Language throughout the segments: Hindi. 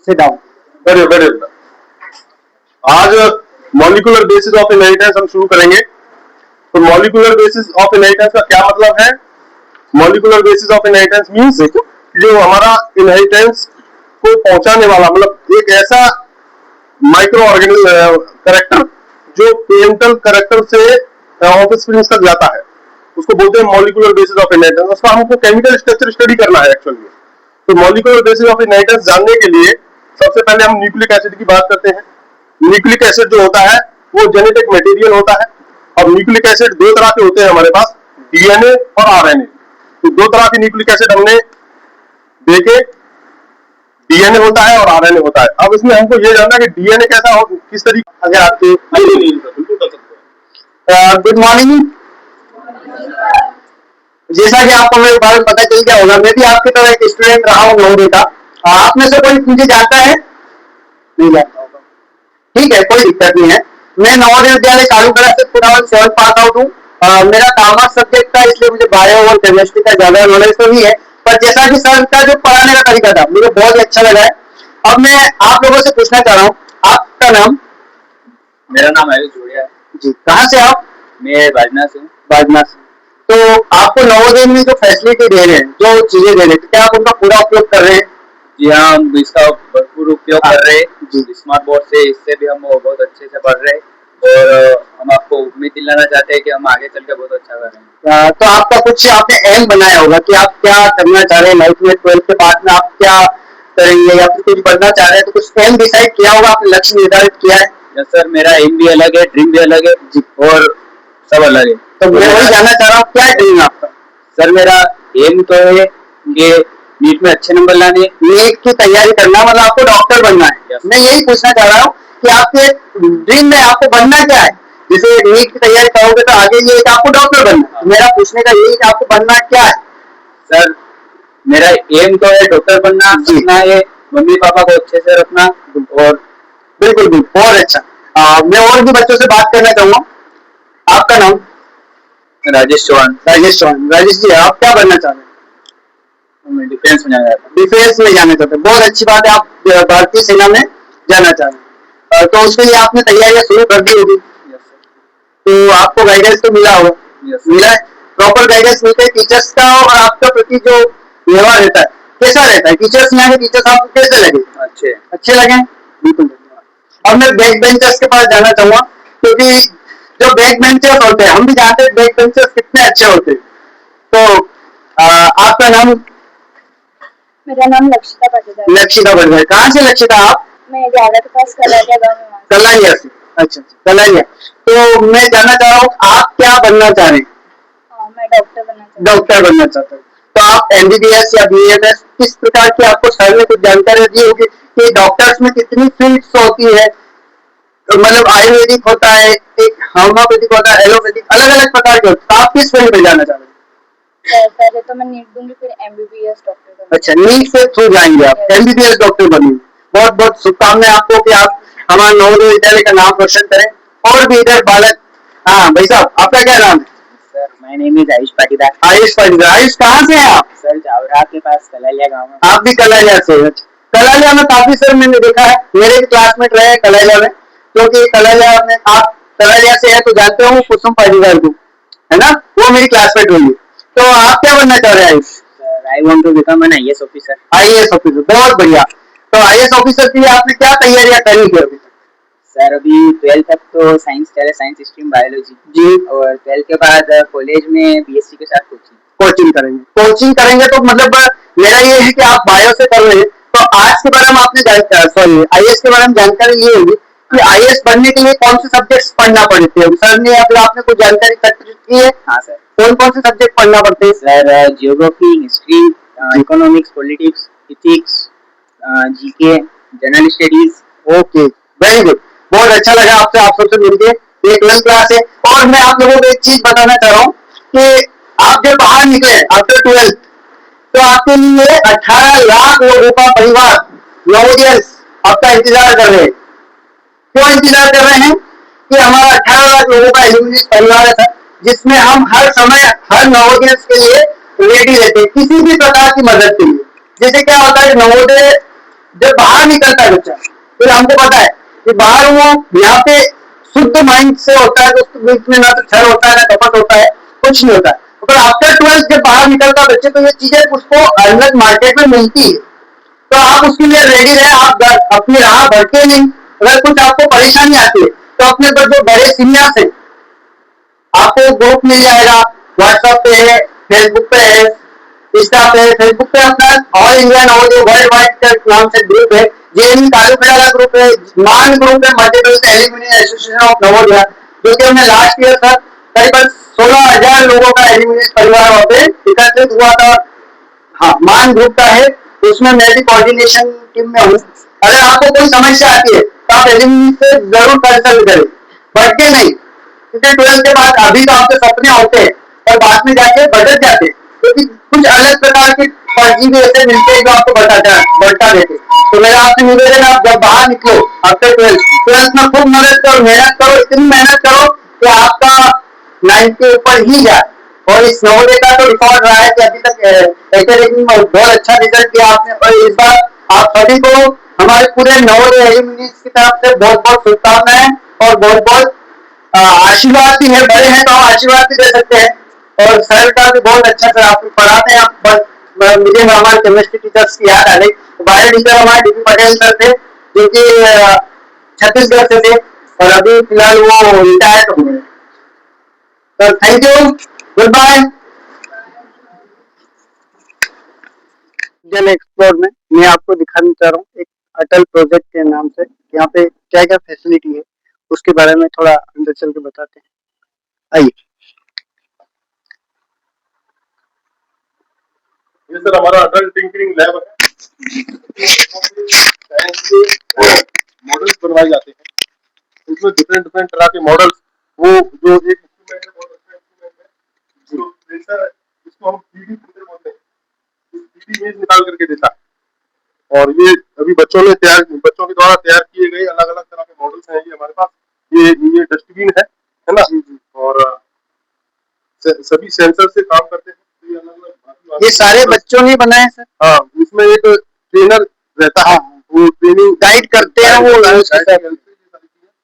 Sit down. बैठिए बैठिए बेटा। आज मॉलिक्यूलर बेसिस ऑफ इनहेरिटेंस हम शुरू करेंगे। तो मॉलिक्यूलर बेसिस ऑफ इनहेरिटेंस का क्या मतलब है? Molecular basis of inheritance means जो हमारा इनहेरिटेंस को पहुंचाने वाला, मतलब एक ऐसा माइक्रो ऑर्गेनिज्म कैरेक्टर जो पेरेंटल कैरेक्टर से ऑफस्प्रिंग तक जाता है, उसको बोलते हैं मॉलिक्यूलर बेसिस ऑफ इनहेरिटेंस। उसका हमको केमिकल स्ट्रक्चर स्टडी करना है एक्चुअली। तो मॉलिक्यूलर बेसिस ऑफ इनहेरिटेंस जानने के लिए सबसे पहले हम न्यूक्लिक एसिड की बात करते हैं। न्यूक्लिक एसिड जो होता है वो जेनेटिक मटेरियल होता है। अब न्यूक्लिक एसिड दो तरह के होते हैं हमारे पास, डीएनए और आरएनए। तो दो तरह के न्यूक्लिक एसिड हमने देखे, डीएनए होता है और आरएनए होता है। अब इसमें हमको ये जानना है कि डीएनए कैसा हो, किस तरीके अगर आपके गुड मॉर्निंग। जैसा कि आपको मेरे बारे में पता चल गया होगा, मैं भी आपकी तरह एक स्टूडेंट रहा हूँ नवोदय का। आप में से कोई मुझे जानता है? नहीं जानता होगा, ठीक है, कोई दिक्कत नहीं है। मैं नवोदय विद्यालय कालूकला से 2007 पास आउट हूँ। मेरा कॉमर्स सब्जेक्ट था, इसलिए मुझे बायो और केमिस्ट्री का ज्यादा नॉलेज तो नहीं है, पर जैसा कि सर का जो पढ़ाने का तरीका था मुझे बहुत ही अच्छा लगा है। अब मैं आप लोगों से पूछना चाह रहा हूँ, आपका नाम? मेरा नाम आयुष जोड़िया है जी। कहाँ से आप? मैं बाजना से हूँ। बाजना से। तो आपको नवोदय में जो फैसिलिटी दे रहे हैं, जो चीजें दे रहे हैं, क्या आप उनका पूरा उपयोग कर रहे हैं? जी हाँ, हम इसका भरपूर उपयोग कर रहे हैं। स्मार्ट बोर्ड से इससे भी हम बहुत अच्छे से पढ़ रहे हैं और हम आपको उम्मीद दिलाना चाहते हैं कि हम आगे चल के बहुत अच्छा करेंगे। तो आपका कुछ आपने एम बनाया होगा कि आप क्या करना चाह रहे हैं लाइफ में, 12th के बाद में आप क्या करेंगे या फिर कुछ बनना चाह रहे हैं, तो कुछ एम डिसाइड किया होगा, आपने लक्ष्य निर्धारित किया है? सर, मेरा एम भी अलग है, ड्रीम भी अलग है और सब अलग है। तो मैं वही जानना चाह रहा हूँ, क्या ड्रीम है आपका? सर, मेरा एम तो है कि नीट में अच्छे नंबर लाने, नीट की तैयारी करना, मतलब आपको डॉक्टर बनना है। मैं यही पूछना चाह रहा हूँ कि आपके ड्रीम में आपको बनना क्या है? जैसे नीट की तैयारी करोगे तो आगे ये आपको डॉक्टर बनना, मेरा पूछने का यही कि आपको बनना क्या है? सर, मेरा एम तो है डॉक्टर बनना, सीखना है, मम्मी पापा को अच्छे से रखना और बिल्कुल भी बहुत अच्छा। मैं और भी बच्चों से बात करना चाहूंगा। आपका नाम? राजेश चौहान। राजेश चौहान। राजेश जी, आप क्या बनना चाह रहे हैं? मैं डिफेंस में जाना चाहता हूँ। डिफेंस में जाना चाहते हैं, बहुत अच्छी बात है। आप भारतीय सेना में जाना चाह रहे हैं, तो उसके लिए आपने तैयारियां शुरू कर दी होगी। तो आपको गाइडेंस तो मिला होगा? मिला है, प्रॉपर गाइडेंस मिलता है टीचर्स का, और आपका प्रति जो व्यवहार रहता है कैसा रहता है? टीचर्स में आगे टीचर्स आपको कैसे लगे? अच्छे लगे, बिल्कुल। अब मैं बैक बेंचर्स के पास जाना चाहूंगा, क्योंकि जो बैक बेंचर्स होते हैं, हम भी जानते हैं बैक बेंचर्स कितने अच्छे होते हैं। तो आपका नाम? मेरा नाम लक्षिता पाटीदार। लक्षिता पाटीदार। कहाँ से लक्षिता आप? मैं जावरा के पास कलालिया गाँव में। कलालिया से? अच्छा, कलालिया। तो मैं जानना चाह रहा हूँ, आप क्या बनना चाह रहे हैं? मैं डॉक्टर बनना चाहती हूँ। डॉक्टर बनना चाहते हैं, तो आप एमबीबीएस या बीएमएस किस प्रकार की आपको सर में कुछ जानकारी दी होगी कि डॉक्टर्स में कितनी फील्ड्स होती है? मतलब आयुर्वेदिक होता है, एक होम्योपैथिक होता है, एलोपैथिक, अलग अलग प्रकार के होते हैं। तो आप किस फील्ड में जाना चाह रहे हैं? पहले तो मैं नीट दूंगी, फिर एमबीबीएस डॉक्टर बनूंगी। अच्छा, नीट से थ्रू जाएंगे आप, एमबीबीएस डॉक्टर बनेंगे। बहुत बहुत शुभकामनाएं आपको कि आप हमारे नवोदय विद्यालय का नाम रोशन करें। और भी इधर बालक, हाँ भाई साहब, आपका क्या नाम है? Sir, my name is Ayush Patidar. Ayush Patidar. Ayush, कहाँ से हैं आप? सर, जावरा के पास कलालिया गाँव में। आप भी कलालिया से? कलालिया में काफी सर मैंने देखा है, मेरे भी क्लासमेट रहे कलालिया में, क्योंकि कलालिया में आप कलालिया से है तो जानते हो कुसुम पाटीदार को, है ना? वो मेरी क्लासमेट हुई। तो आप क्या बनना चाह रहे हैं Ayush? Sir, I want to become an IAS officer. IAS officer, बहुत बढ़िया। तो आईएएस ऑफिसर के लिए आपने क्या तैयारियां करी है अभी तक? सर, अभी 12th तक तो साइंस चले, साइंस स्ट्रीम बायोलॉजी जी, और 12th के बाद कॉलेज में बीएससी के साथ कोचिंग करेंगे। कोचिंग करेंगे तो मतलब मेरा ये है कि आप बायो से कर रहे हैं, तो आज के बारे में आपने आईएएस के बारे में जानकारी ली होगी कि आईएएस बनने के लिए कौन से सब्जेक्ट्स पढ़ना पड़ते हैं? सर ने आपने कुछ जानकारी एकत्रित की है? हाँ सर। कौन कौन से सब्जेक्ट पढ़ना पड़ते हैं? Sir, geography, history, economics, politics, ethics, GK, general studies. Okay, very good, बहुत अच्छा लगा आपसे, आप सबसे मिलके। ये 12th क्लास है, और मैं आप लोगों को एक चीज बताना चाह रहा हूँ कि आप जब बाहर निकले आफ्टर 12th, तो आपके लिए 18 लाख लोगों का परिवार नवोदय आपका इंतजार कर रहे हैं। क्यों इंतजार कर रहे हैं? कि हमारा 18 लाख लोगों का एल्यूमिनियस परिवार है सर, जिसमें हम हर समय हर नवोदय के लिए रेडी रहते हैं, किसी भी प्रकार की मदद के लिए। जैसे क्या होता है, नवोदय जब बाहर निकलता है बच्चा, फिर हमको पता है कि बाहर वो यहाँ पे शुद्ध माइंड से होता है, तो उसके बीच में ना तो छल होता है ना कपट होता है, कुछ नहीं होता है। पर आफ्टर 12 जब बाहर निकलता है बच्चे, तो ये चीजें उसको अलग मार्केट में मिलती है, तो आप उसके लिए रेडी रहे। आप अपनी राह भटके नहीं। अगर कुछ आपको परेशानी आती है तो अपने पर जो बड़े सीनियर्स हैं, आपको ग्रुप मिल जाएगा, व्हाट्सएप पे है, फेसबुक पे है, इंस्टा पे, फेसबुक पे अपना all India Navodaya world wide नाम से ग्रुप है, जेएनयू तालुका का ग्रुप है, मान ग्रुप है, Madhya Pradesh alumni association of Navodaya, जो कि हमने लास्ट ईयर सर करीबन 16,000 लोगों का एल्यूमिनी परिवार वहाँ पे एकत्रित हुआ था। हाँ, मान ग्रुप का है, उसमें मैं भी कोऑर्डिनेशन टीम में हूँ। अगर आपको कोई समस्या आती है तो आप एल्यूमिनी से जरूर कंसल्ट करें, भटके नहीं, क्योंकि 12 के बाद अभी तो आपके सपने होते हैं और बाद में जाके बदल जाते हैं, क्योंकि कुछ अलग प्रकार के फर्जी भी ऐसे मिलते हैं जो आपको बता देते। तो मेरा आपसे निवेदन है, आप जब बाहर निकलो आफ्टर 12 में खूब मेहनत करो, इतनी मेहनत करो कि आपका 9 के ऊपर ही जाए। और इस नवोदय का तो रिकॉर्ड रहा है कि अभी तक एकेडमी में बहुत अच्छा रिजल्ट किया आपने, और इस बार आप सभी को हमारे पूरे नवोदय एल्यूमिनी की तरफ से बहुत बहुत शुभकामनाएं और बहुत बहुत आशीर्वाद भी है। बड़े हैं तो हम आशीर्वाद भी दे सकते हैं, और सर का भी बहुत अच्छा सर आप पढ़ाते हैं। आप मुझे हमारे केमिस्ट्री टीचर्स की याद आ गई, बायो टीचर हमारे डीपी पटेल सर थे, जो कि छत्तीसगढ़ से थे, और अभी फिलहाल वो रिटायर हो गए। Sir thank you, good bye. जल एक्सप्लोर में मैं आपको दिखाना चाह रहा हूँ एक अटल प्रोजेक्ट के नाम से, यहाँ पे क्या क्या फैसिलिटी है उसके बारे में थोड़ा अंदर चल के बताते हैं, आइए। ये सर हमारा अटल टिंकरिंग लैब है, मॉडल्स बनवाए जाते हैं। इसमें डिफरेंट डिफरेंट तरह के मॉडल्स, वो जो एक इंस्ट्रूमेंट है, बहुत अच्छा इंस्ट्रूमेंट है, जो प्रेशर है, इसको हम 3D प्रिंटर बोलते हैं, 3D इमेज निकाल करके देता है। और ये अभी बच्चों के द्वारा तैयार किए गए अलग अलग तरह के मॉडल्स हैं ये हमारे पास। ये डस्टबिन है ना, और सभी सेंसर से काम करते हैं। ये अलग अलग, ये सारे बच्चों ने बनाए सर? हाँ, इसमें एक ट्रेनर रहता है, वो ट्रेनिंग गाइड करते हैं, वो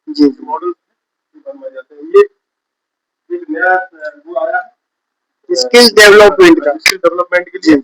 जी मॉडल बनवाए जाते हैं। ये एक नया वो आया है स्किल डेवलपमेंट का, स्किल डेवलपमेंट के लिए